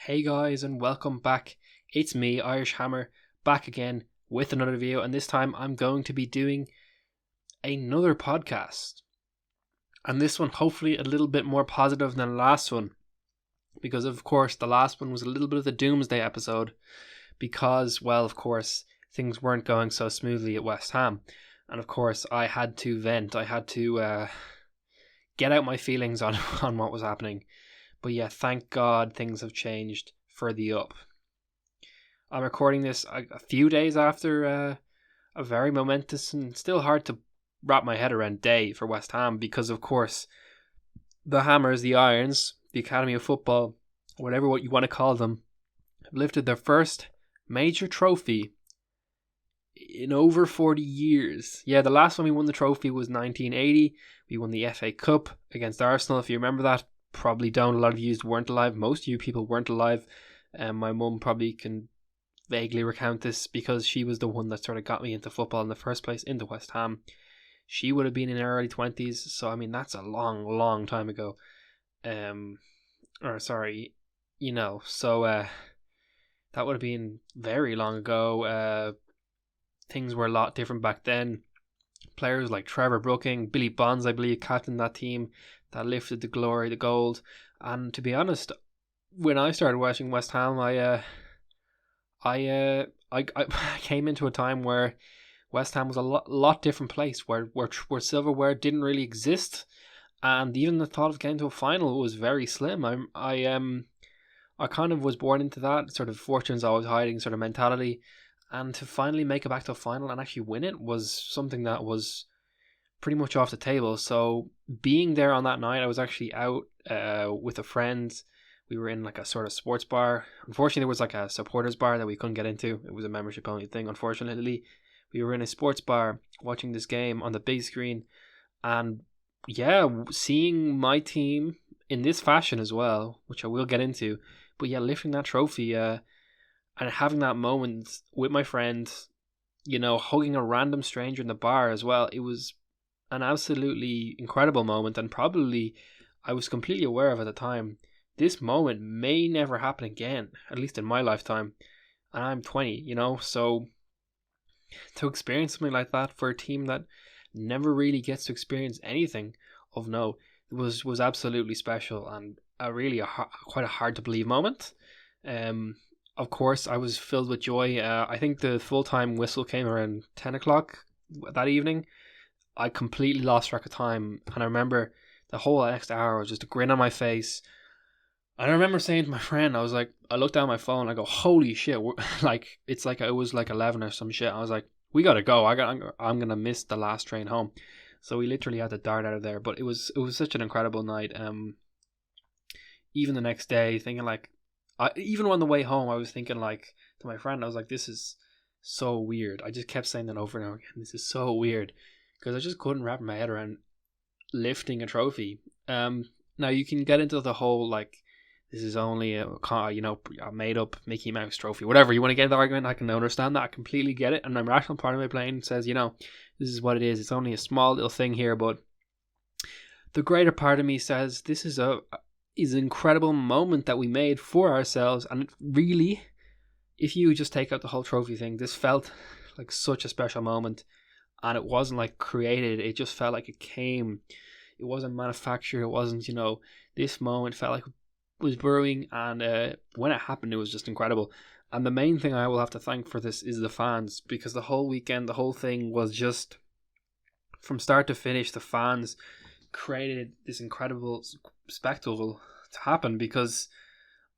Hey guys, and welcome back. It's me, Irish Hammer, back again with another video, and this time I'm going to be doing another podcast. And this one, hopefully, a little bit more positive than the last one, because of course, the last one was a little bit of the doomsday episode, because, well, of course, things weren't going so smoothly at West Ham. And of course, I had to vent, I had to get out my feelings on, on what was happening. But yeah, thank God things have changed for the up. I'm recording this a few days after a very momentous and still hard to wrap my head around day for West Ham, because of course the Hammers, the Irons, the Academy of Football, whatever what you want to call them, have lifted their first major trophy in over 40 years. Yeah, the last one we won the trophy was 1980. We won the FA Cup against Arsenal, if you remember that. Probably don't. A lot of you weren't alive. Most of you people weren't alive. My mum probably can vaguely recount this because she was the one that sort of got me into football in the first place, into West Ham. She would have been in her early 20s, so I mean that's a long time ago. So that would have been very long ago. Things were a lot different back then. Players like Trevor Brooking, Billy Bonds, I believe, captained that team that lifted the glory, the gold. And to be honest, when I started watching West Ham, I came into a time where West Ham was a lot different place, where silverware didn't really exist, and even the thought of getting to a final was very slim. I kind of was born into that sort of fortune's always hiding sort of mentality, and to finally make it back to a final and actually win it was something that was pretty much off the table. So being there on that night, I was actually out with a friend. We were in like a sort of sports bar. Unfortunately, there was like a supporters bar that we couldn't get into. It was a membership only thing. Unfortunately, we were in a sports bar watching this game on the big screen, and yeah, seeing my team in this fashion as well, which I will get into. But yeah, lifting that trophy and having that moment with my friend, hugging a random stranger in the bar as well. It was an absolutely incredible moment, and probably I was completely aware of at the time, this moment may never happen again, at least in my lifetime, and I'm 20, so to experience something like that for a team that never really gets to experience anything of note was absolutely special, and quite a hard to believe moment. Of course, I was filled with joy. I think the full-time whistle came around 10 o'clock that evening. I completely lost track of time, and I remember the whole next hour was just a grin on my face. And I remember saying to my friend, I looked down my phone, I go, holy shit, it's like it was like 11 or some shit. I was like, we gotta go. I'm gonna miss the last train home. So we literally had to dart out of there. But it was such an incredible night. Even the next day, thinking even on the way home, I was thinking to my friend, I was like, this is so weird. I just kept saying that over and over again. This is so weird. Because I just couldn't wrap my head around lifting a trophy. Now you can get into the whole this is only a made up Mickey Mouse trophy, whatever you want to get the argument. I can understand that. I completely get it, and my rational part of my brain says, this is what it is. It's only a small little thing here, but the greater part of me says this is an incredible moment that we made for ourselves, and it really, if you just take out the whole trophy thing, this felt like such a special moment. And it wasn't created, it just felt like it came. It wasn't manufactured, it wasn't, this moment felt like it was brewing, and when it happened, it was just incredible. And the main thing I will have to thank for this is the fans, because the whole weekend, the whole thing was just, from start to finish, the fans created this incredible spectacle to happen, because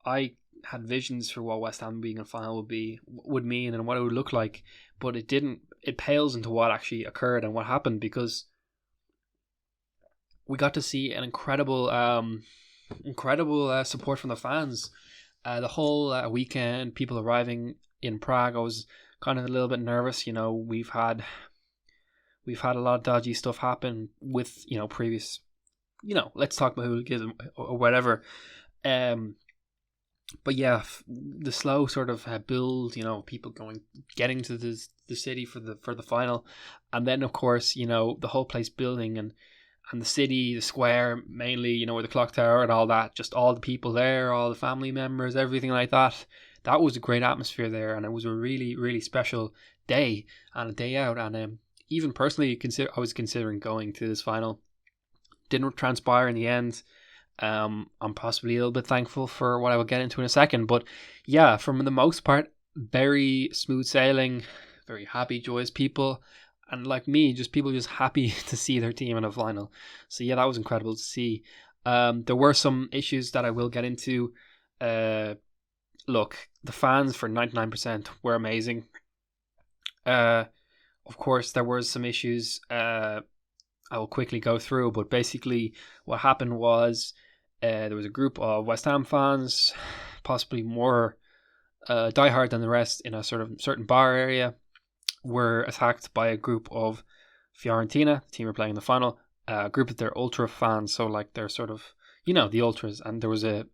I had visions for what West Ham being in final would mean and what it would look like, but it didn't. It pales into what actually occurred and what happened, because we got to see an incredible support from the fans. The whole weekend, people arriving in Prague, I was kind of a little bit nervous. We've had a lot of dodgy stuff happen with previous. Let's talk about hooliganism or whatever. But yeah, the slow sort of build, people getting to the city for the final, and then of course, the whole place building, and and the city, the square, mainly, where the clock tower and all that, just all the people there, all the family members, everything like that. That was a great atmosphere there, and it was a really, really special day and a day out. And even personally, I was considering going to this final. Didn't transpire in the end. I'm possibly a little bit thankful for what I will get into in a second, but yeah, for the most part, very smooth sailing, very happy, joyous people. And like me, just people just happy to see their team in a final. So yeah, that was incredible to see. There were some issues that I will get into. Look, the fans for 99% were amazing. Of course, there were some issues. I will quickly go through, but basically, what happened was there was a group of West Ham fans, possibly more diehard than the rest, in a sort of certain bar area, were attacked by a group of Fiorentina, the team were playing in the final, a group of their ultra fans, so like they're sort of, the ultras, and there was a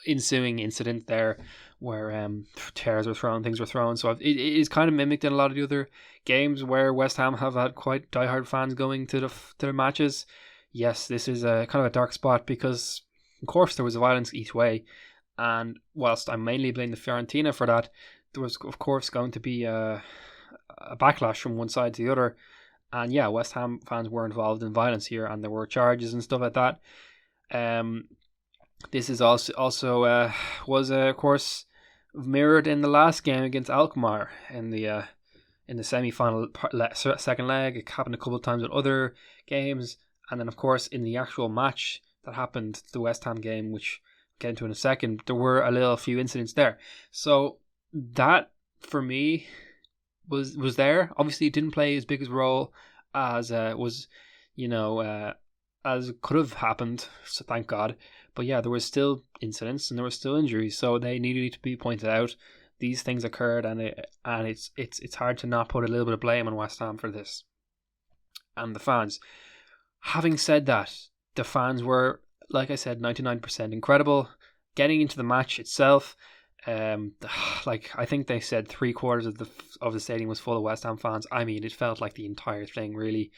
ensuing incident there where chairs were thrown, things were thrown, so it is kind of mimicked in a lot of the other games where West Ham have had quite diehard fans going to the matches. Yes, this is a kind of a dark spot because, of course, there was violence each way, and whilst I mainly blame the Fiorentina for that, there was, of course, going to be a backlash from one side to the other, and yeah, West Ham fans were involved in violence here, and there were charges and stuff like that. This is also was of course mirrored in the last game against Alkmaar in the semi-final second leg. It happened a couple of times with other games, and then of course in the actual match that happened, the West Ham game, which I'll get into in a second, there were a few incidents there. So that for me was there. Obviously, it didn't play as big a role as was, as it could have happened. So thank God. But yeah, there was still incidents and there were still injuries, so they needed to be pointed out. These things occurred, and it's hard to not put a little bit of blame on West Ham for this and the fans. Having said that, the fans were, like I said, 99% incredible. Getting into the match itself, I think they said 3/4 of the stadium was full of West Ham fans. I mean, it felt like the entire thing, really,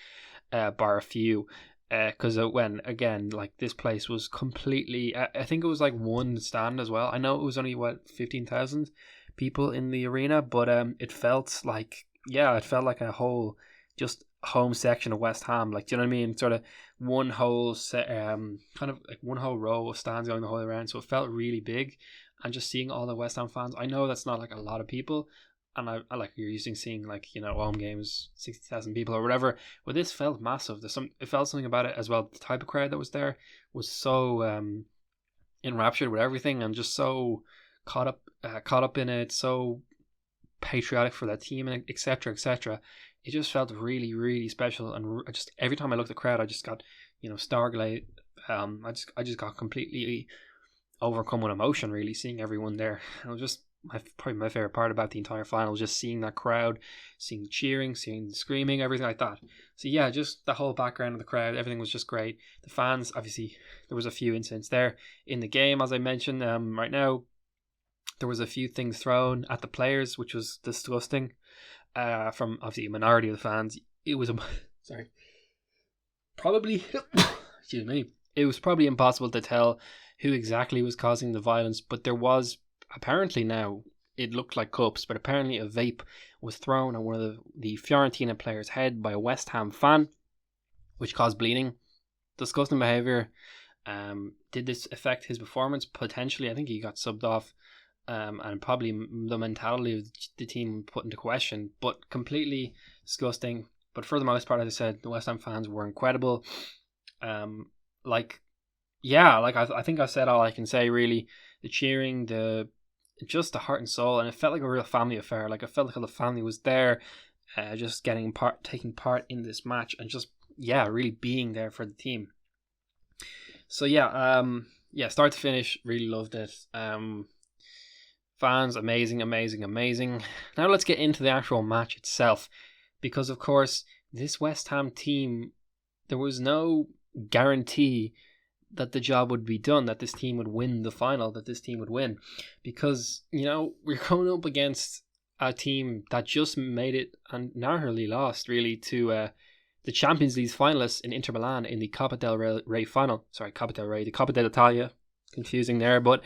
bar a few. Because when again, like, this place was completely. I think it was like one stand as well. I know it was only 15,000 people in the arena, but it felt like a whole just home section of West Ham. Like, do you know what I mean? Sort of one whole kind of like one whole row of stands going the whole way around. So it felt really big. And just seeing all the West Ham fans, I know that's not like a lot of people, and I like, you're used to seeing like, home games, 60,000 people or whatever, but this felt massive. It felt something about it as well. The type of crowd that was there was so enraptured with everything, and just so caught up in it, so patriotic for that team, and etc. etc. It just felt really, really special, and just every time I looked at the crowd, I just got starglazed. I just got completely overcome with emotion, really, seeing everyone there. It was just probably my favorite part about the entire final, was just seeing that crowd, seeing the cheering, seeing the screaming, everything like that. So yeah, just the whole background of the crowd, everything was just great. The fans, obviously, there was a few incidents there in the game, as I mentioned. Right now, there was a few things thrown at the players, which was disgusting. From obviously a minority of the fans, it was probably excuse me. It was probably impossible to tell who exactly was causing the violence, but there was apparently, now it looked like cups, but apparently a vape was thrown on one of the Fiorentina players' head by a West Ham fan, which caused bleeding. Disgusting behaviour. Did this affect his performance? Potentially. I think he got subbed off, and probably the mentality of the team put into question, but completely disgusting. But for the most part, as I said, the West Ham fans were incredible. I think I've said all I can say, really. The cheering, just the heart and soul, and it felt like a real family affair. Like, I felt like the family was there, just taking part in this match, and just really being there for the team. So start to finish, really loved it. Fans, amazing. Now let's get into the actual match itself, because of course this West Ham team, there was no guarantee that the job would be done, that this team would win the final, that this team would win, because we're going up against a team that just made it and narrowly lost, really, to the Champions League finalists in Inter Milan in the Coppa del Rey final. Sorry, Coppa del Rey, the Coppa dell'Italia. Confusing there, but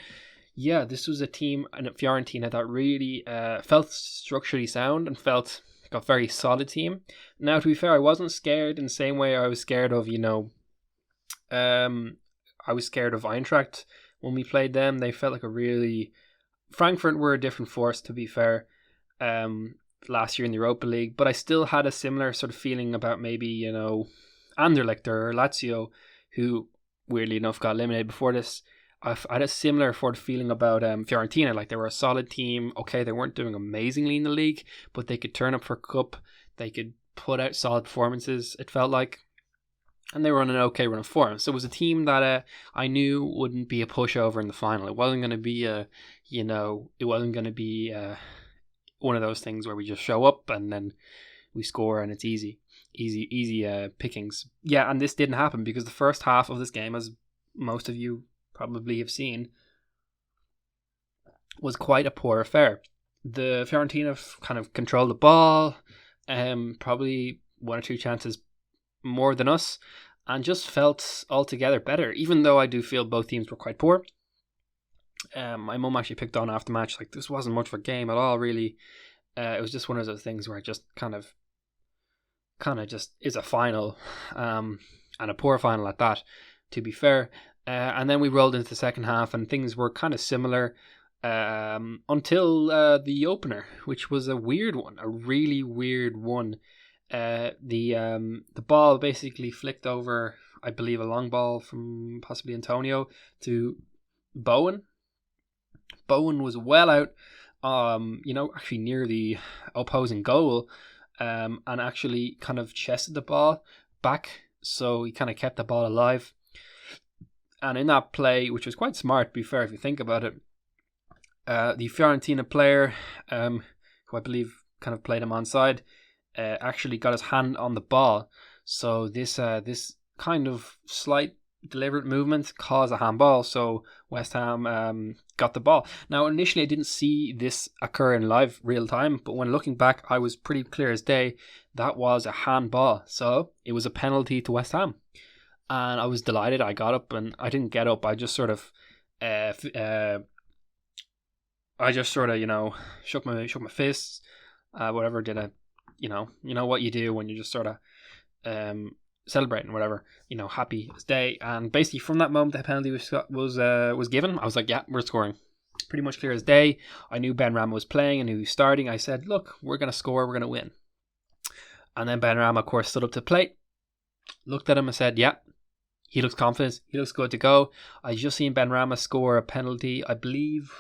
yeah, this was a team and Fiorentina that really felt structurally sound and felt like a very solid team. Now, to be fair, I wasn't scared in the same way I was scared of, I was scared of Eintracht when we played them. They felt like a really... Frankfurt were a different force, to be fair, last year in the Europa League, but I still had a similar sort of feeling about maybe, Anderlecht or Lazio, who weirdly enough got eliminated before this. I had a similar sort of feeling about Fiorentina. Like, they were a solid team. Okay, they weren't doing amazingly in the league, but they could turn up for cup. They could put out solid performances, it felt like. And they were on an okay run of form. So it was a team that I knew wouldn't be a pushover in the final. It wasn't going to be one of those things where we just show up and then we score and it's easy pickings. Yeah, and this didn't happen because the first half of this game, as most of you probably have seen, was quite a poor affair. The Fiorentina kind of controlled the ball, probably one or two chances more than us, and just felt altogether better, even though I do feel both teams were quite poor. My mum actually picked on after the match, like, this wasn't much of a game at all, really. It was just one of those things where it just kind of just is a final, and a poor final at that, to be fair. And then we rolled into the second half and things were kind of similar until the opener, which was a weird one, a really weird one. The ball basically flicked over, I believe, a long ball from possibly Antonio to Bowen. Bowen was well out, actually near the opposing goal, and actually kind of chested the ball back, so he kind of kept the ball alive. And in that play, which was quite smart, to be fair, if you think about it, the Fiorentina player, who I believe kind of played him onside, actually got his hand on the ball. So this kind of slight deliberate movement caused a handball. So West Ham got the ball. Now, initially, I didn't see this occur in live real time, but when looking back, I was pretty clear as day that was a handball. So it was a penalty to West Ham. And I was delighted. I got up, and I didn't get up. I just sort of, shook my fists, whatever. Did a, you know what you do when you just sort of, celebrating, whatever. Happy as day. And basically, from that moment, the penalty was given. I was like, yeah, we're scoring. Pretty much clear as day. I knew Benrahma was playing and he was starting. I said, look, we're gonna score. We're gonna win. And then Benrahma, of course, stood up to the plate, looked at him, and said, yeah. He looks confident. He looks good to go. I just seen Benrahma score a penalty, I believe,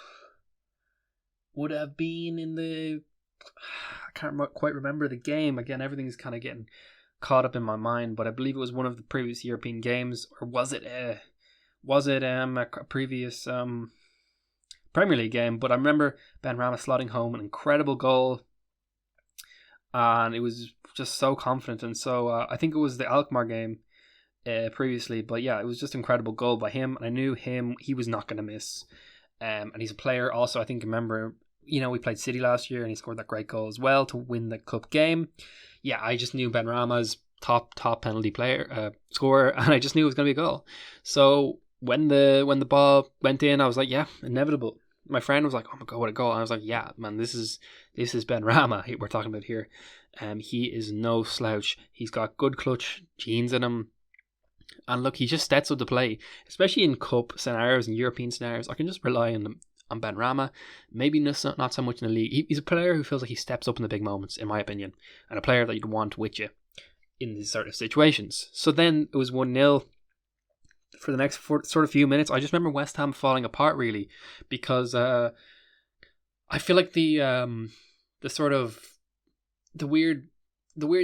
would have been in the... I can't quite remember the game. Again, everything's kind of getting caught up in my mind, but I believe it was one of the previous European games, or was it a previous Premier League game? But I remember Benrahma slotting home an incredible goal, and it was just so confident. And so I think it was the Alkmaar game previously, but yeah, it was just an incredible goal by him, and I knew he was not going to miss. And he's a player also, I think, remember, we played City last year and he scored that great goal as well to win the cup game. Yeah, I just knew Benrahma's top penalty player scorer, and I just knew it was going to be a goal. So when the ball went in, I was like, yeah, inevitable. My friend was like, oh my god, what a goal. And I was like, yeah, man, this is Benrahma we're talking about here. He is no slouch. He's got good clutch genes in him. And look, he just steps up the play, especially in cup scenarios and European scenarios. I can just rely on Benrahma. Maybe not so much in the league. He's a player who feels like he steps up in the big moments, in my opinion, and a player that you'd want with you in these sort of situations. So then it was 1-0 for the next sort of few minutes. I just remember West Ham falling apart, really, because I feel like the weird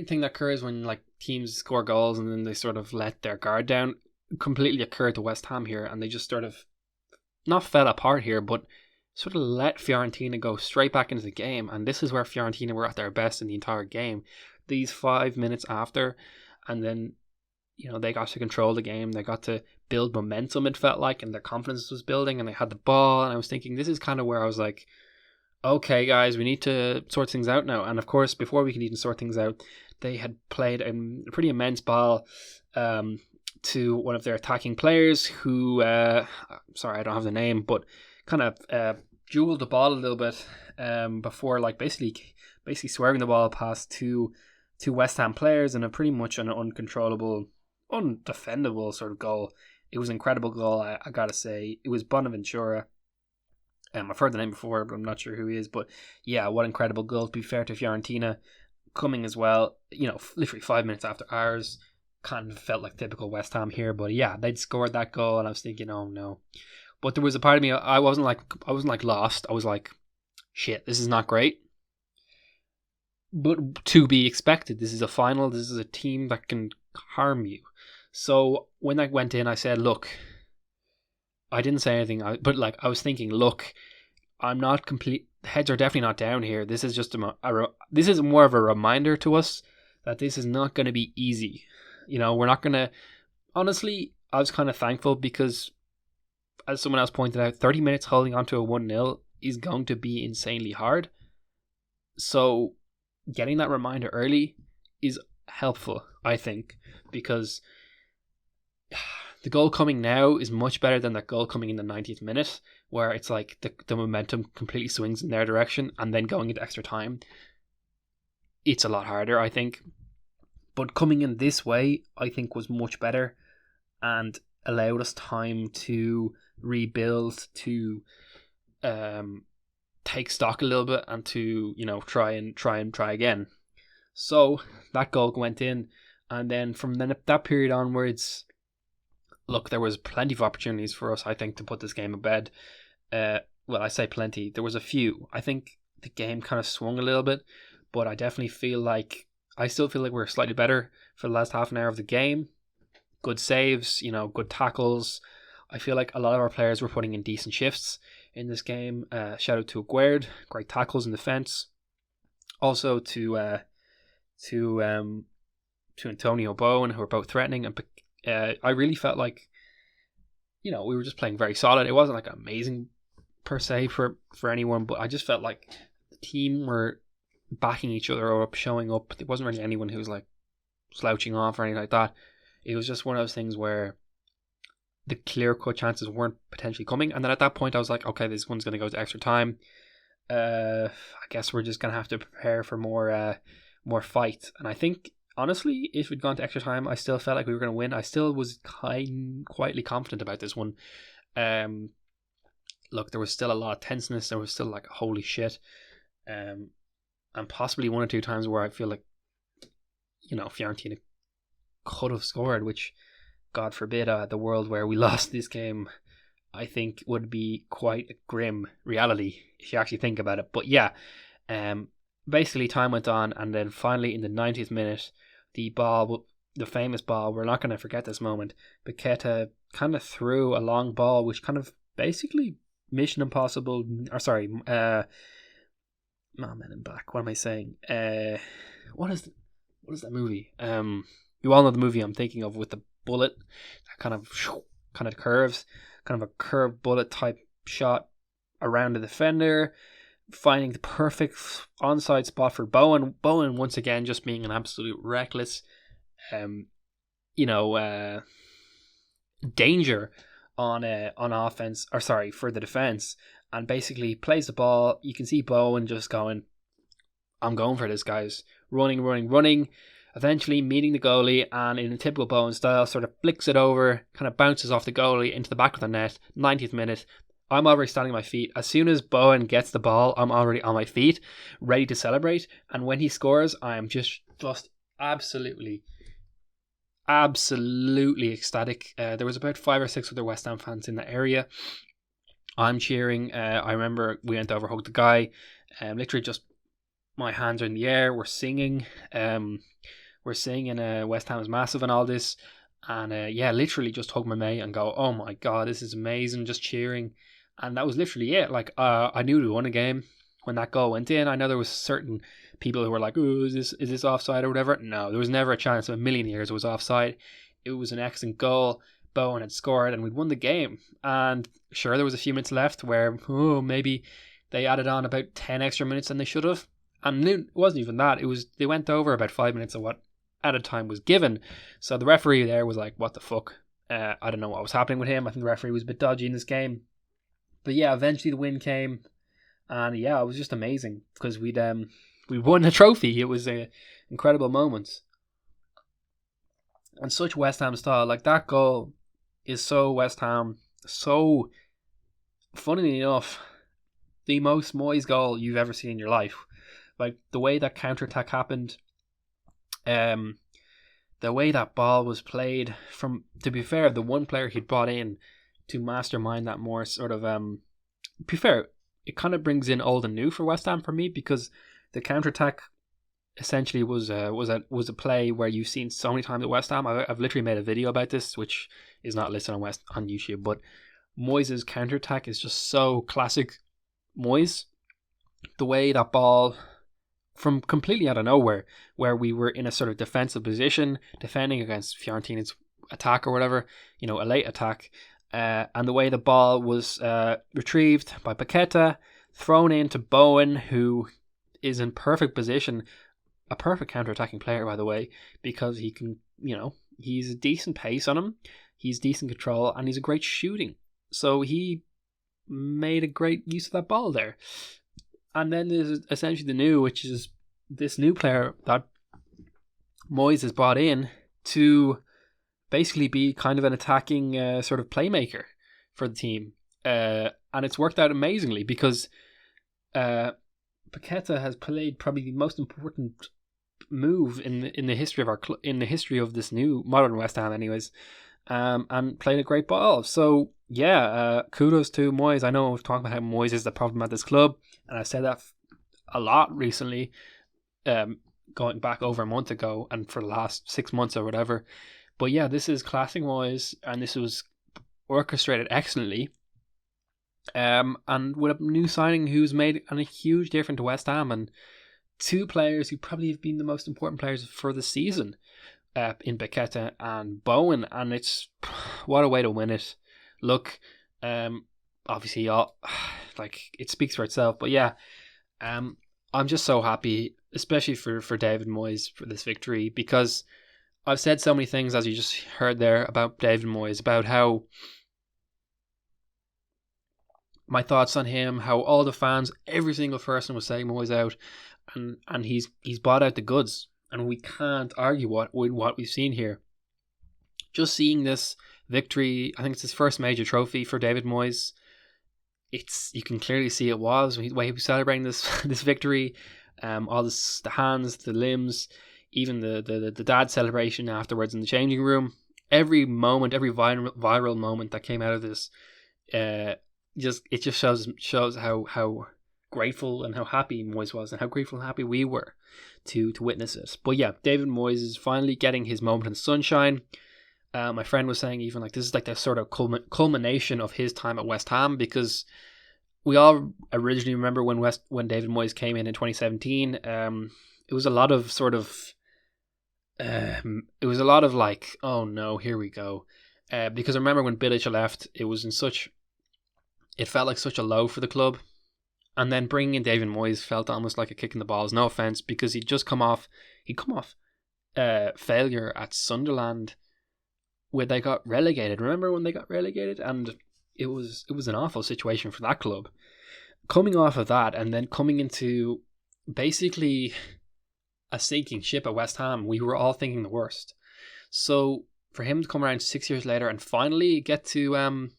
thing that occurs when, like, teams score goals and then they sort of let their guard down completely occurred to West Ham here, and they just sort of not fell apart here, but sort of let Fiorentina go straight back into the game. And this is where Fiorentina were at their best in the entire game. These 5 minutes after, and then they got to control the game, they got to build momentum, it felt like, and their confidence was building, and they had the ball. And I was thinking, this is kind of where I was like, okay guys, we need to sort things out now. And of course, before we can even sort things out, they had played a pretty immense ball to one of their attacking players who, sorry, I don't have the name, but kind of jeweled the ball a little bit before, like, basically swerving the ball past two West Ham players in a pretty much an uncontrollable, undefendable sort of goal. It was an incredible goal, I gotta say. It was Bonaventura. I've heard the name before, but I'm not sure who he is. But yeah, what incredible goal. To be fair to Fiorentina, coming as well, literally 5 minutes after ours. Kind of felt like typical West Ham here, but yeah, they'd scored that goal, and I was thinking, oh no. But there was a part of me, I wasn't like lost. I was like, shit, this is not great. But to be expected, this is a final. This is a team that can harm you. So when I went in, I said, look, I didn't say anything, but like I was thinking, look, I'm not complete. Heads are definitely not down here. This is just this is more of a reminder to us that this is not going to be easy. We're not going to. Honestly, I was kind of thankful because, as someone else pointed out, 30 minutes holding on to a 1-0 is going to be insanely hard. So getting that reminder early is helpful, I think, because the goal coming now is much better than that goal coming in the 90th minute, where it's like the momentum completely swings in their direction, and then going into extra time, it's a lot harder, I think. But coming in this way, I think, was much better and allowed us time to rebuild, to take stock a little bit, and to try again. So that goal went in, and then from that period onwards, look, there was plenty of opportunities for us, I think, to put this game to bed. Well, I say plenty. There was a few. I think the game kind of swung a little bit, but I definitely still feel like we're slightly better for the last half an hour of the game. Good saves, good tackles. I feel like a lot of our players were putting in decent shifts in this game. Shout out to Aguerd, great tackles in defence. Also to Antonio Bowen, who were both threatening, and I really felt like we were just playing very solid. It wasn't like amazing per se for anyone, but I just felt like the team were backing each other up, showing up. There wasn't really anyone who was like slouching off or anything like that. It was just one of those things where the clear-cut chances weren't potentially coming, and then at that point I was like, okay, this one's going to go to extra time. I guess we're just going to have to prepare for more fight. And I think, honestly, if we'd gone to extra time, I still felt like we were going to win. I still was quietly confident about this one. Look, there was still a lot of tenseness. There was still like, holy shit. And possibly one or two times where I feel like, Fiorentina could have scored, which, God forbid, the world where we lost this game, I think would be quite a grim reality if you actually think about it. But yeah, basically time went on, and then finally in the 90th minute, the famous ball, we're not going to forget this moment, Paqueta kind of threw a long ball, which kind of basically Mission Impossible, or sorry, Men in Black, what am I saying? What is that movie? You all know the movie I'm thinking of, with the bullet that kind of curves, kind of a curved bullet type shot around the defender, finding the perfect onside spot for Bowen. Bowen once again just being an absolute reckless, danger on offense, or sorry, for the defense, and basically plays the ball. You can see Bowen just going, I'm going for this, guys. Running. Eventually meeting the goalie, and in a typical Bowen style, sort of flicks it over, kind of bounces off the goalie into the back of the net. 90th minute. I'm already standing on my feet. As soon as Bowen gets the ball, I'm already on my feet, ready to celebrate. And when he scores, I am just absolutely ecstatic. There was about 5 or 6 other West Ham fans in the area. I'm cheering. I remember we went over, hugged the guy. Literally just my hands are in the air. We're singing. We're singing West Ham is massive and all this. And literally just hug my mate and go, oh my God, this is amazing. Just cheering. And that was literally it. Like, I knew we won a game when that goal went in. I know there was certain people who were like, oh, is this offside or whatever? No, there was never a chance in a million years it was offside. It was an excellent goal. Bowen had scored and we'd won the game. And sure, there was a few minutes left where, maybe they added on about 10 extra minutes than they should have. And it wasn't even that. It was they went over about 5 minutes of what added time was given. So the referee there was like, what the fuck? I don't know what was happening with him. I think the referee was a bit dodgy in this game. But yeah, eventually the win came. And yeah, it was just amazing because we won a trophy. It was an incredible moment. And such West Ham style. Like, that goal is so West Ham. So, funnily enough, the most Moyes goal you've ever seen in your life. Like, the way that counter-attack happened, the way that ball was played from, to be fair, the one player he'd brought in to mastermind that more sort of, to be fair, it kind of brings in old and new for West Ham for me, because the counter-attack essentially was a play where you've seen so many times at West Ham. I've literally made a video about this, which is not listed on YouTube, but Moyes' counter-attack is just so classic Moyes. The way that ball, from completely out of nowhere, where we were in a sort of defensive position, defending against Fiorentina's attack or whatever, a late attack, and the way the ball was retrieved by Paqueta, thrown into Bowen, who is in perfect position, a perfect counter-attacking player, by the way, because he can, he's a decent pace on him, he's decent control, and he's a great shooting. So he made a great use of that ball there. And then there's essentially the new, which is this new player that Moyes has brought in to basically be kind of an attacking sort of playmaker for the team. And it's worked out amazingly because Paqueta has played probably the most important move in the history of in the history of this new modern West Ham, anyways, and played a great ball. So yeah, kudos to Moyes. I know I've talked about how Moyes is the problem at this club, and I said that a lot recently, going back over a month ago, and for the last 6 months or whatever. But yeah, this is classic Moyes, and this was orchestrated excellently. And with a new signing who's made a huge difference to West Ham, and two players who probably have been the most important players for the season, in Paqueta and Bowen, and it's what a way to win it. Look, obviously, it speaks for itself. But yeah, I'm just so happy, especially for David Moyes, for this victory, because I've said so many things, as you just heard there, about David Moyes, about how my thoughts on him, how all the fans, every single person was saying Moyes out, and he's bought out the goods, and we can't argue with what we've seen here. Just seeing this victory, I think it's his first major trophy for David Moyes. You can clearly see it was the way he was celebrating this victory. All this, the hands, the limbs, even the dad celebration afterwards in the changing room. Every moment, every viral moment that came out of this, it just shows how grateful and how happy Moyes was, and how grateful and happy we were to witness it. But yeah, David Moyes is finally getting his moment in the sunshine. My friend was saying even this is like the sort of culmination of his time at West Ham, because we all originally remember when David Moyes came in 2017. It was a lot of sort of like, oh no, here we go, because I remember when Bilic left, it felt like such a low for the club, and then bringing in David Moyes felt almost like a kick in the balls. No offense, because he'd come off failure at Sunderland, where they got relegated. Remember when they got relegated? And it was an awful situation for that club. Coming off of that, and then coming into basically a sinking ship at West Ham, we were all thinking the worst. So for him to come around 6 years later and finally get to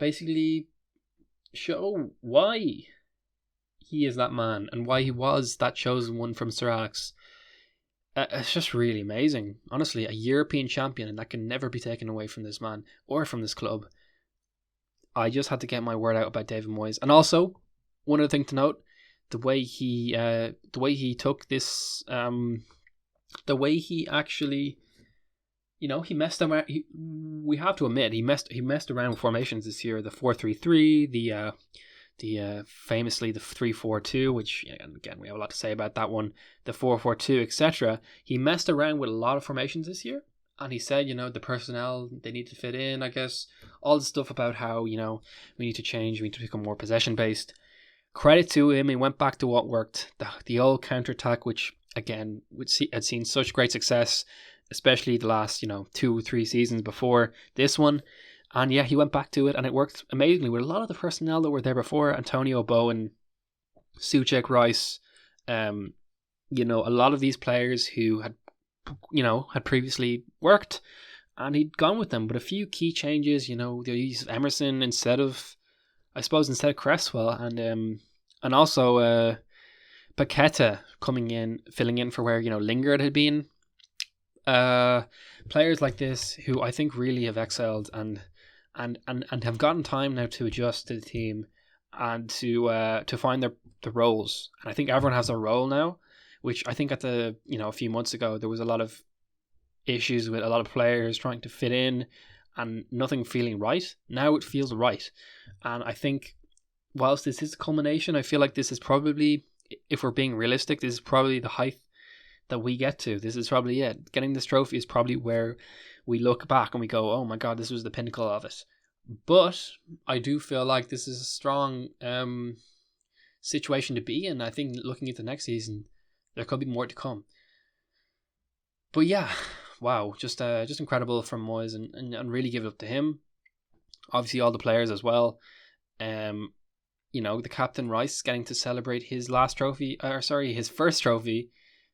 basically show why he is that man, and why he was that chosen one from Sir Alex, it's just really amazing. Honestly, a European champion, and that can never be taken away from this man or from this club. I just had to get my word out about David Moyes. And also, one other thing to note, the way he took this, the way he actually, he messed around. We have to admit, he messed around with formations this year. The 4-3-3, the famously the 3-4-2, which again we have a lot to say about that one, the 4-4-2, etc. He messed around with a lot of formations this year, and he said, the personnel, they need to fit in, I guess, all the stuff about how we need to change, we need to become more possession based. credit to him, he went back to what worked. The old counter-attack, which again had seen such great success, especially the last 2-3 seasons before this one. And yeah, he went back to it, and it worked amazingly with a lot of the personnel that were there before. Antonio Bowen, Souček, Rice, a lot of these players who had previously worked, and he'd gone with them. But a few key changes, the use of Emerson instead of Cresswell, and also Paqueta coming in, filling in for where Lingard had been. Players like this who I think really have excelled and have gotten time now to adjust to the team and to find their roles. And I think everyone has a role now, which I think at a few months ago there was a lot of issues with a lot of players trying to fit in and nothing feeling right. Now it feels right. And I think whilst this is a culmination, I feel like this is probably, if we're being realistic, this is probably the height that we get to. This is probably it. Getting this trophy is probably where we look back and we go, oh my God, this was the pinnacle of it. But I do feel like this is a strong situation to be in. I think looking at the next season, there could be more to come. But yeah, wow, just incredible from Moyes, and really give it up to him. Obviously all the players as well. The captain Rice getting to celebrate his his first trophy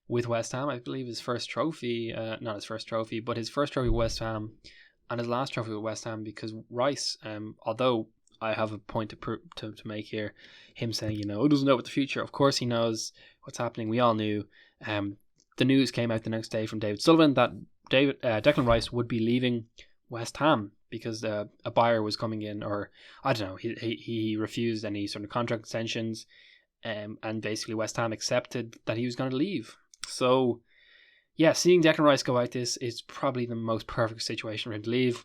with West Ham. I believe his first trophy, not his first trophy, but his first trophy with West Ham and his last trophy with West Ham, because Rice, although I have a point to make here, him saying, he doesn't know what the future. Of course he knows what's happening. We all knew. The news came out the next day from David Sullivan that Declan Rice would be leaving West Ham because a buyer was coming in, or I don't know, he refused any sort of contract extensions, and basically West Ham accepted that he was going to leave. So yeah, seeing Declan Rice go out this is probably the most perfect situation for him to leave.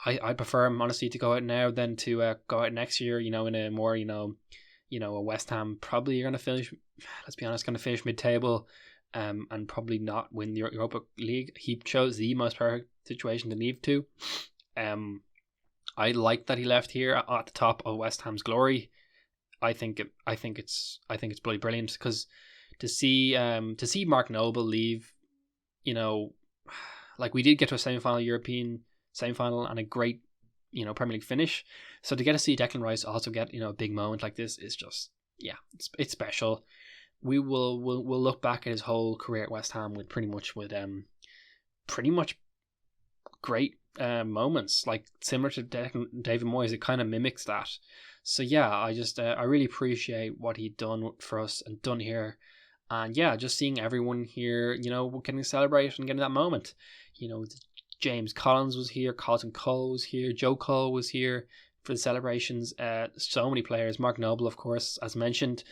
I prefer him honestly to go out now than to go out next year, in a more, a West Ham probably you're going to finish, let's be honest, going to finish mid-table, and probably not win the Europa League. He chose the most perfect situation to leave to. I like that he left here at the top of West Ham's glory. I think it's bloody brilliant, because to see Mark Noble leave, like we did get to a European semi-final and a great Premier League finish. So to get to see Declan Rice also get a big moment like this is just, yeah, it's special. We'll look back at his whole career at West Ham with pretty much great moments, like similar to David Moyes. It kind of mimics that. So yeah, I really appreciate what he'd done for us and done here. And yeah, just seeing everyone here, getting to celebrate and getting that moment. James Collins was here, Carlton Cole was here, Joe Cole was here for the celebrations. So many players, Mark Noble, of course, as mentioned.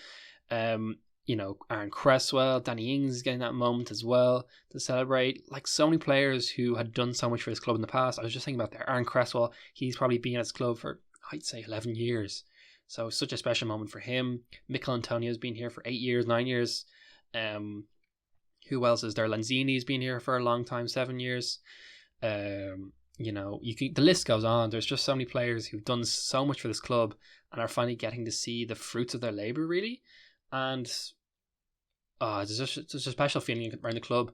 Aaron Cresswell, Danny Ings is getting that moment as well to celebrate. Like so many players who had done so much for his club in the past. I was just thinking about there, Aaron Cresswell, he's probably been at his club for, I'd say, 11 years. So such a special moment for him. Mikel Antonio's been here for 8 years, 9 years. Who else is there? Lanzini's been here for a long time, 7 years. The list goes on. There's just so many players who've done so much for this club and are finally getting to see the fruits of their labour, really. And there's just a special feeling around the club.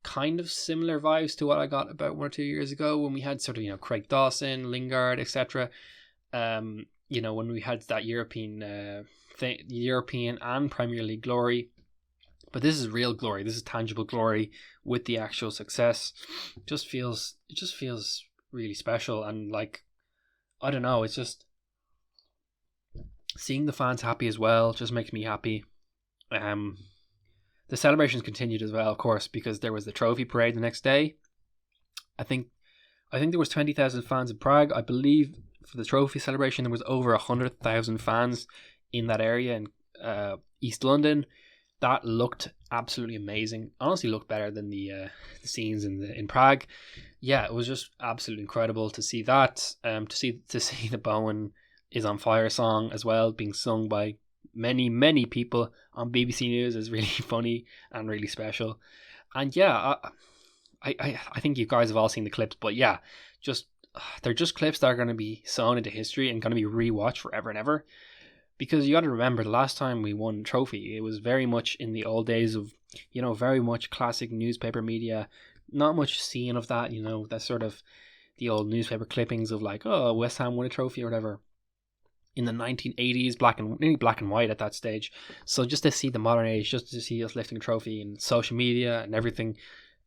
Kind of similar vibes to what I got about 1 or 2 years ago when we had sort of, Craig Dawson, Lingard, etc. When we had that European and Premier League glory. But this is real glory. This is tangible glory with the actual success. It just feels really special, and like, I don't know, it's just seeing the fans happy as well just makes me happy. The celebrations continued as well, of course, because there was the trophy parade the next day. I think there was 20,000 fans in Prague. I believe for the trophy celebration there was over 100,000 fans in that area in East London. That looked absolutely amazing. Honestly, looked better than the scenes in Prague. Yeah, it was just absolutely incredible to see that. To see the Bowen is on Fire song as well being sung by many people on BBC News is really funny and really special. And yeah, I think you guys have all seen the clips, but yeah, they're just clips that are going to be sewn into history and going to be rewatched forever and ever. because you got to remember the last time we won a trophy, it was very much in the old days of, very much classic newspaper media. Not much seen of that, that sort of the old newspaper clippings of like, oh, West Ham won a trophy or whatever. In the 1980s, nearly black and white at that stage. So just to see the modern age, just to see us lifting a trophy and social media and everything,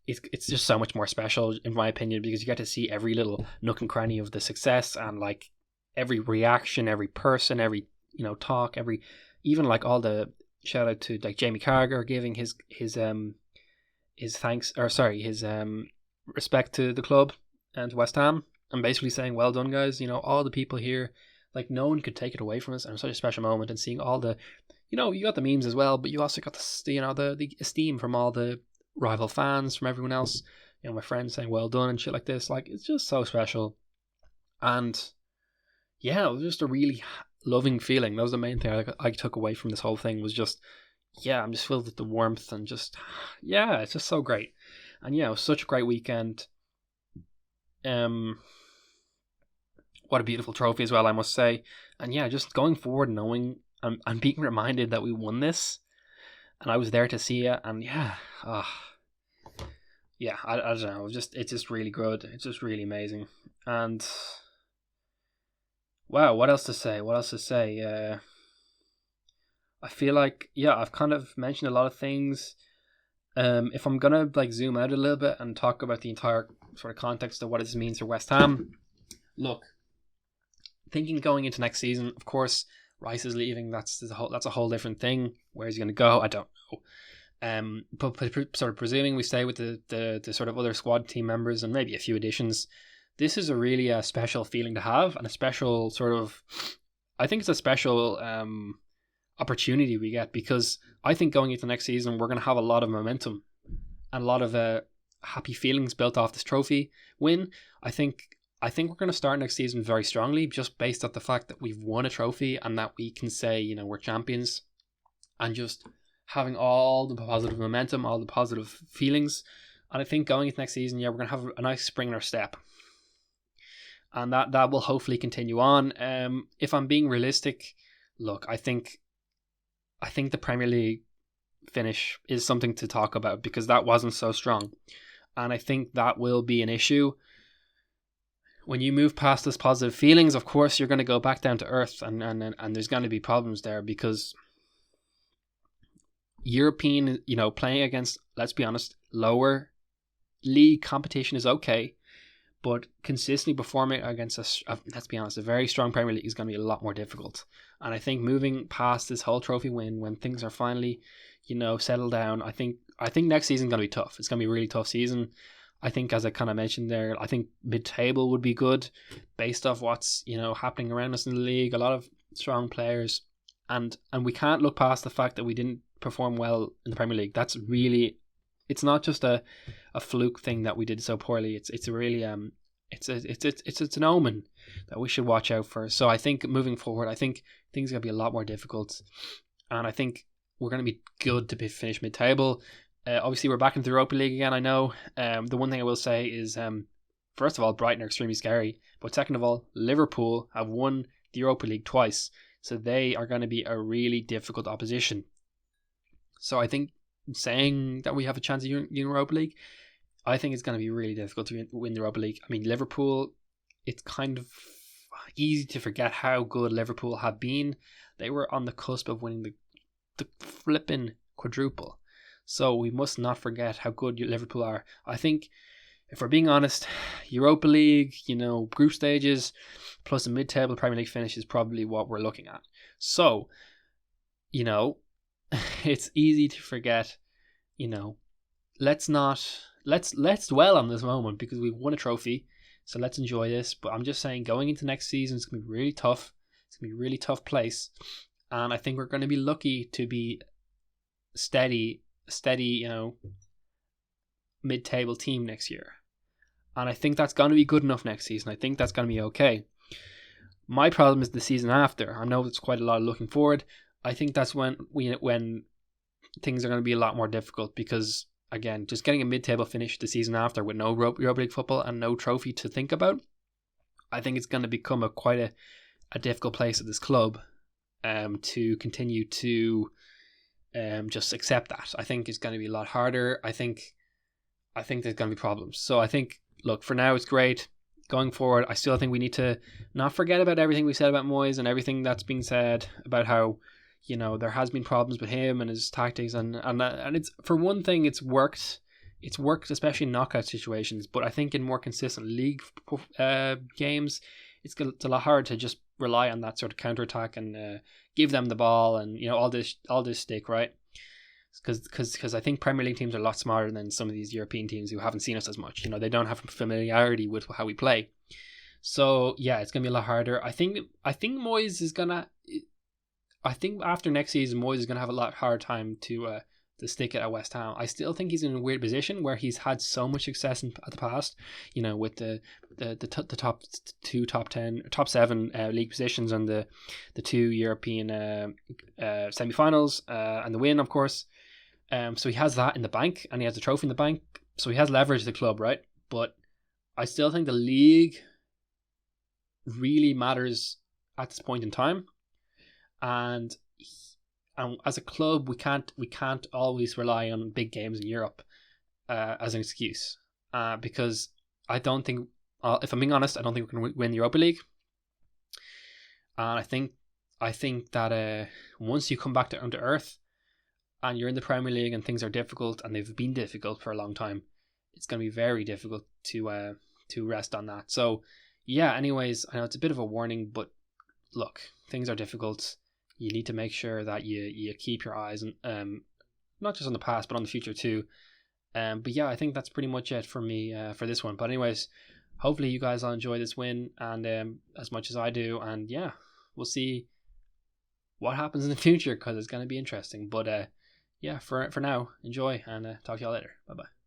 it's just so much more special, in my opinion, because you get to see every little nook and cranny of the success, and like every reaction, every person, every talk, every, even like all the shout out to like Jamie Carragher giving his thanks, or sorry, his respect to the club and to West Ham, and basically saying, well done guys, all the people here, like no one could take it away from us, and it was such a special moment. And seeing all the, you got the memes as well, but you also got the esteem from all the rival fans, from everyone else, my friends saying well done and shit like this. Like, it's just so special. And yeah, it was just a really loving feeling. That was the main thing I took away from this whole thing, was just, I'm just filled with the warmth and just, it's just so great. And it was such a great weekend. What a beautiful trophy as well, I must say. And just going forward, knowing I'm being reminded that we won this, and I was there to see it, and I don't know, it's just really good. It's just really amazing. And wow, what else to say? I feel like I've kind of mentioned a lot of things. If I'm gonna like zoom out a little bit and talk about the entire sort of context of what this means for West Ham, look, thinking going into next season, of course, Rice is leaving. That's a whole different thing. Where's he going to go? I don't know. But sort of presuming we stay with the sort of other squad team members and maybe a few additions, this is a really special feeling to have, and a special sort of, I think it's a special opportunity we get, because I think going into next season we're going to have a lot of momentum and a lot of happy feelings built off this trophy win. I think we're going to start next season very strongly, just based on the fact that we've won a trophy and that we can say, we're champions, and just having all the positive momentum, all the positive feelings. And I think going into next season, we're going to have a nice spring in our step. And that will hopefully continue on. If I'm being realistic, look, I think the Premier League finish is something to talk about, because that wasn't so strong. And I think that will be an issue. When you move past those positive feelings, of course, you're going to go back down to earth, and there's going to be problems there, because European, playing against, let's be honest, lower league competition is okay, but consistently performing against let's be honest, a very strong Premier League is going to be a lot more difficult. And I think moving past this whole trophy win, when things are finally, settled down, I think next season is going to be tough. It's going to be a really tough season. I think, as I kind of mentioned there, I think mid-table would be good, based off what's happening around us in the league. A lot of strong players, and we can't look past the fact that we didn't perform well in the Premier League. That's really, it's not just a fluke thing that we did so poorly. It's a really it's an omen that we should watch out for. So I think moving forward, I think things are gonna be a lot more difficult, and I think we're gonna be good to be finished mid-table. Obviously, we're back into the Europa League again, I know. The one thing I will say is, first of all, Brighton are extremely scary. But second of all, Liverpool have won the Europa League twice. So they are going to be a really difficult opposition. So I think saying that we have a chance of Europa League, I think it's going to be really difficult to win the Europa League. I mean, Liverpool, it's kind of easy to forget how good Liverpool have been. They were on the cusp of winning the flipping quadruple. So we must not forget how good Liverpool are. I think, if we're being honest, Europa League, group stages, plus a mid-table Premier League finish is probably what we're looking at. So, it's easy to forget, let's dwell on this moment, because we've won a trophy. So let's enjoy this. But I'm just saying, going into next season, it's going to be really tough. It's going to be a really tough place. And I think we're going to be lucky to be steady, mid-table team next year. And I think that's going to be good enough next season. I think that's going to be okay. My problem is the season after. I know it's quite a lot of looking forward. I think that's when things are going to be a lot more difficult, because, again, just getting a mid-table finish the season after with no Europa League football and no trophy to think about, I think it's going to become quite a difficult place at this club. to continue to just accept that. I think it's going to be a lot harder. I think there's going to be problems. So I think, look, for now it's great. Going forward, I still think we need to not forget about everything we said about Moyes and everything that's been said about how, you know, there has been problems with him and his tactics, and it's, for one thing, it's worked. It's worked, especially in knockout situations. But I think in more consistent league games, it's a lot harder to just rely on that sort of counterattack and give them the ball and, you know, all this stick, right? Because I think Premier League teams are a lot smarter than some of these European teams who haven't seen us as much. You know, they don't have familiarity with how we play. So yeah, it's gonna be a lot harder. I think Moyes is gonna. I think after next season, Moyes is gonna have a lot harder time to stick it at West Ham. I still think he's in a weird position where he's had so much success in the past. You know, with the top 2, top 7 league positions and the 2 European semi-finals and the win, of course. So he has that in the bank, and he has a trophy in the bank. So he has leverage the club, right? But I still think the league really matters at this point in time, and as a club, we can't always rely on big games in Europe as an excuse, because I don't think, if I'm being honest, I don't think we can win the Europa League. And I think that once you come back down to earth and you're in the Premier League and things are difficult, and they've been difficult for a long time, it's going to be very difficult to rest on that. So yeah, anyways, I know it's a bit of a warning, but look, things are difficult. You need to make sure that you keep your eyes on, not just on the past, but on the future too. But yeah, I think that's pretty much it for me for this one. But anyways, hopefully you guys all enjoy this win and as much as I do. And yeah, we'll see what happens in the future, because it's going to be interesting. But yeah, for now, enjoy, and talk to y'all later. Bye bye.